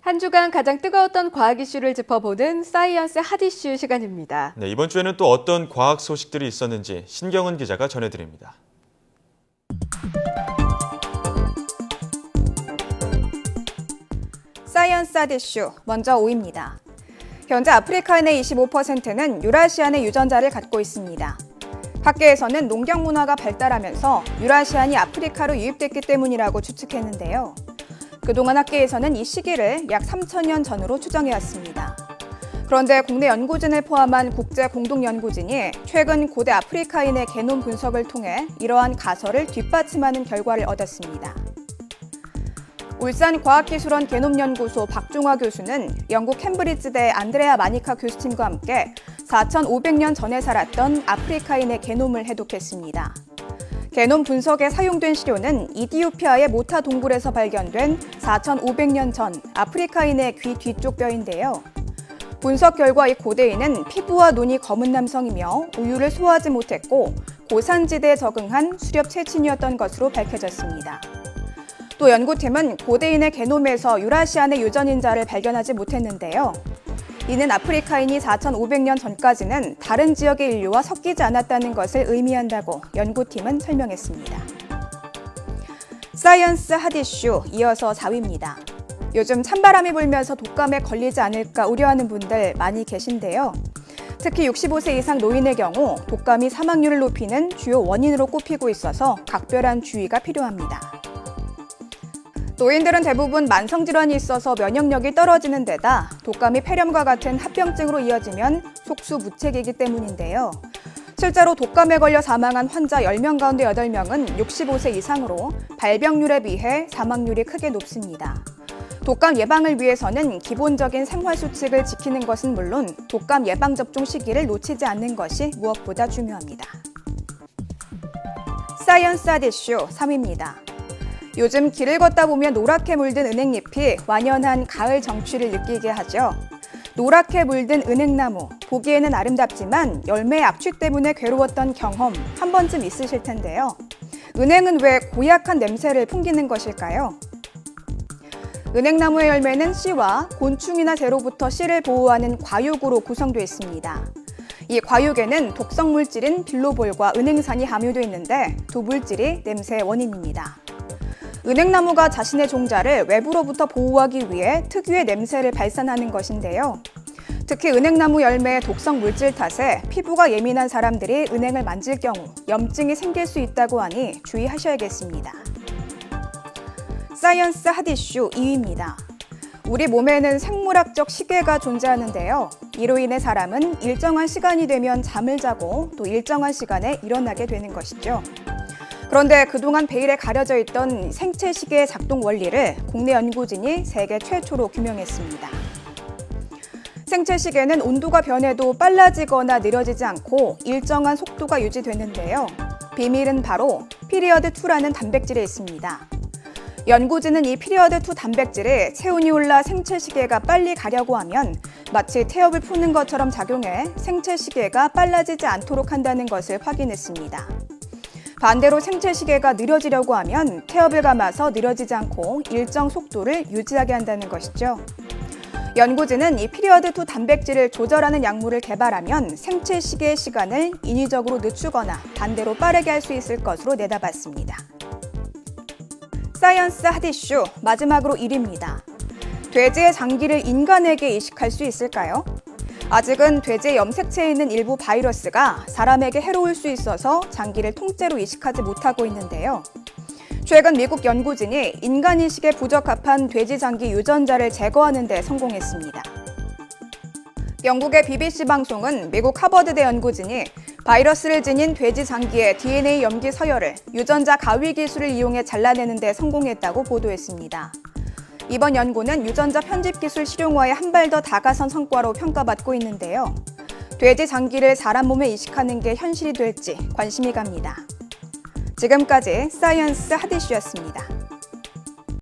한 주간 가장 뜨거웠던 과학 이슈를 짚어보는 사이언스 핫 이슈 시간입니다. 네, 이번 주에는 또 어떤 과학 소식들이 있었는지 신경은 기자가 전해드립니다. 사이언스 핫 이슈, 먼저 5위입니다. 현재 아프리카인의 25%는 유라시안의 유전자를 갖고 있습니다. 학계에서는 농경 문화가 발달하면서 유라시안이 아프리카로 유입됐기 때문이라고 추측했는데요. 그동안 학계에서는 이 시기를 약 3,000년 전으로 추정해왔습니다. 그런데 국내 연구진을 포함한 국제 공동연구진이 최근 고대 아프리카인의 게놈 분석을 통해 이러한 가설을 뒷받침하는 결과를 얻었습니다. 울산과학기술원 게놈연구소 박종화 교수는 영국 캠브리지대 안드레아 마니카 교수팀과 함께 4,500년 전에 살았던 아프리카인의 게놈을 해독했습니다. 게놈 분석에 사용된 시료는 이디오피아의 모타 동굴에서 발견된 4,500년 전 아프리카인의 귀 뒤쪽 뼈인데요. 분석 결과 이 고대인은 피부와 눈이 검은 남성이며 우유를 소화하지 못했고 고산지대에 적응한 수렵 체친이었던 것으로 밝혀졌습니다. 또 연구팀은 고대인의 게놈에서 유라시안의 유전인자를 발견하지 못했는데요. 이는 아프리카인이 4,500년 전까지는 다른 지역의 인류와 섞이지 않았다는 것을 의미한다고 연구팀은 설명했습니다. 사이언스 핫 이슈, 이어서 4위입니다. 요즘 찬바람이 불면서 독감에 걸리지 않을까 우려하는 분들 많이 계신데요. 특히 65세 이상 노인의 경우 독감이 사망률을 높이는 주요 원인으로 꼽히고 있어서 각별한 주의가 필요합니다. 노인들은 대부분 만성질환이 있어서 면역력이 떨어지는 데다 독감이 폐렴과 같은 합병증으로 이어지면 속수무책이기 때문인데요. 실제로 독감에 걸려 사망한 환자 10명 가운데 8명은 65세 이상으로 발병률에 비해 사망률이 크게 높습니다. 독감 예방을 위해서는 기본적인 생활수칙을 지키는 것은 물론 독감 예방접종 시기를 놓치지 않는 것이 무엇보다 중요합니다. 사이언스 핫 이슈 3위입니다. 요즘 길을 걷다 보면 노랗게 물든 은행잎이 완연한 가을 정취를 느끼게 하죠. 노랗게 물든 은행나무, 보기에는 아름답지만 열매의 악취 때문에 괴로웠던 경험 한 번쯤 있으실 텐데요. 은행은 왜 고약한 냄새를 풍기는 것일까요? 은행나무의 열매는 씨와 곤충이나 새로부터 씨를 보호하는 과육으로 구성되어 있습니다. 이 과육에는 독성 물질인 빌로볼과 은행산이 함유되어 있는데 두 물질이 냄새의 원인입니다. 은행나무가 자신의 종자를 외부로부터 보호하기 위해 특유의 냄새를 발산하는 것인데요. 특히 은행나무 열매의 독성 물질 탓에 피부가 예민한 사람들이 은행을 만질 경우 염증이 생길 수 있다고 하니 주의하셔야겠습니다. 사이언스 핫 이슈 2위입니다. 우리 몸에는 생물학적 시계가 존재하는데요. 이로 인해 사람은 일정한 시간이 되면 잠을 자고 또 일정한 시간에 일어나게 되는 것이죠. 그런데 그동안 베일에 가려져 있던 생체 시계의 작동 원리를 국내 연구진이 세계 최초로 규명했습니다. 생체 시계는 온도가 변해도 빨라지거나 느려지지 않고 일정한 속도가 유지되는데요. 비밀은 바로 피리어드2라는 단백질에 있습니다. 연구진은 이 피리어드2 단백질이 체온이 올라 생체 시계가 빨리 가려고 하면 마치 태엽을 푸는 것처럼 작용해 생체 시계가 빨라지지 않도록 한다는 것을 확인했습니다. 반대로 생체 시계가 느려지려고 하면 태엽을 감아서 느려지지 않고 일정 속도를 유지하게 한다는 것이죠. 연구진은 이 피리어드2 단백질을 조절하는 약물을 개발하면 생체 시계의 시간을 인위적으로 늦추거나 반대로 빠르게 할 수 있을 것으로 내다봤습니다. 사이언스 핫 이슈, 마지막으로 1위입니다. 돼지의 장기를 인간에게 이식할 수 있을까요? 아직은 돼지의 염색체에 있는 일부 바이러스가 사람에게 해로울 수 있어서 장기를 통째로 이식하지 못하고 있는데요. 최근 미국 연구진이 인간 이식에 부적합한 돼지 장기 유전자를 제거하는 데 성공했습니다. 영국의 BBC 방송은 미국 하버드대 연구진이 바이러스를 지닌 돼지 장기의 DNA 염기 서열을 유전자 가위 기술을 이용해 잘라내는 데 성공했다고 보도했습니다. 이번 연구는 유전자 편집 기술 실용화에 한 발 더 다가선 성과로 평가받고 있는데요. 돼지 장기를 사람 몸에 이식하는 게 현실이 될지 관심이 갑니다. 지금까지 사이언스 핫 이슈였습니다.